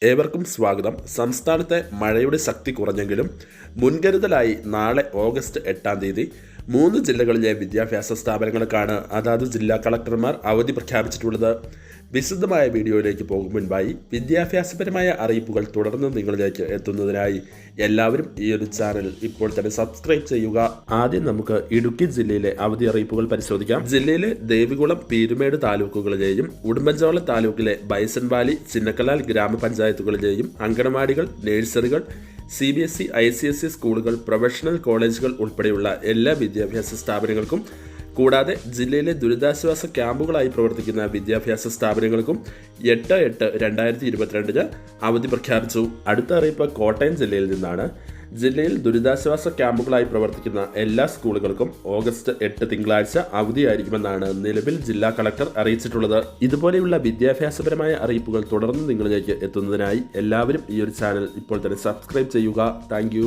ഏവർക്കും സ്വാഗതം. സംസ്ഥാനത്തെ മഴയുടെ ശക്തി കുറഞ്ഞെങ്കിലും മുൻകരുതലായി നാളെ ഓഗസ്റ്റ് 8-ാം തീയതി 3 ജില്ലകളിലെ വിദ്യാഭ്യാസ സ്ഥാപനങ്ങൾക്കാണ് അതാത് ജില്ലാ കളക്ടർമാർ അവധി പ്രഖ്യാപിച്ചിട്ടുള്ളത്. വിശദമായ വീഡിയോയിലേക്ക് പോകും മുൻപായി വിദ്യാഭ്യാസപരമായ അറിയിപ്പുകൾ തുടർന്ന് നിങ്ങളിലേക്ക് എത്തുന്നതിനായി എല്ലാവരും ഈ ഒരു ചാനൽ ഇപ്പോൾ തന്നെ സബ്സ്ക്രൈബ് ചെയ്യുക. ആദ്യം നമുക്ക് ഇടുക്കി ജില്ലയിലെ അവധി അറിയിപ്പുകൾ പരിശോധിക്കാം. ജില്ലയിലെ ദേവികുളം, പീരുമേട് താലൂക്കുകളിലെയും ഉടുമ്പൻചോല താലൂക്കിലെ ബൈസൺവാലി, ചിന്നക്കലാൽ ഗ്രാമപഞ്ചായത്തുകളിലെയും അങ്കണവാടികൾ, നഴ്സറികൾ, CBSE, ICSE സ്കൂളുകൾ, പ്രൊഫഷണൽ കോളേജുകൾ ഉൾപ്പെടെയുള്ള എല്ലാ വിദ്യാഭ്യാസ സ്ഥാപനങ്ങൾക്കും കൂടാതെ ജില്ലയിലെ ദുരിതാശ്വാസ ക്യാമ്പുകളായി പ്രവർത്തിക്കുന്ന വിദ്യാഭ്യാസ സ്ഥാപനങ്ങൾക്കും 8/8/2022 അവധി പ്രഖ്യാപിച്ചു. അടുത്ത അറിയിപ്പ് കോട്ടയം ജില്ലയിൽ നിന്നാണ്. ജില്ലയിൽ ദുരിതാശ്വാസ ക്യാമ്പുകളായി പ്രവർത്തിക്കുന്ന എല്ലാ സ്കൂളുകൾക്കും ഓഗസ്റ്റ് 8 തിങ്കളാഴ്ച അവധിയായിരിക്കുമെന്നാണ് നിലവിൽ ജില്ലാ കളക്ടർ അറിയിച്ചിട്ടുള്ളത്. ഇതുപോലെയുള്ള വിദ്യാഭ്യാസപരമായ അറിയിപ്പുകൾ തുടർന്ന് നിങ്ങളിലേക്ക് എത്തുന്നതിനായി എല്ലാവരും ഈ ഒരു ചാനൽ ഇപ്പോൾ തന്നെ സബ്സ്ക്രൈബ് ചെയ്യുക. താങ്ക്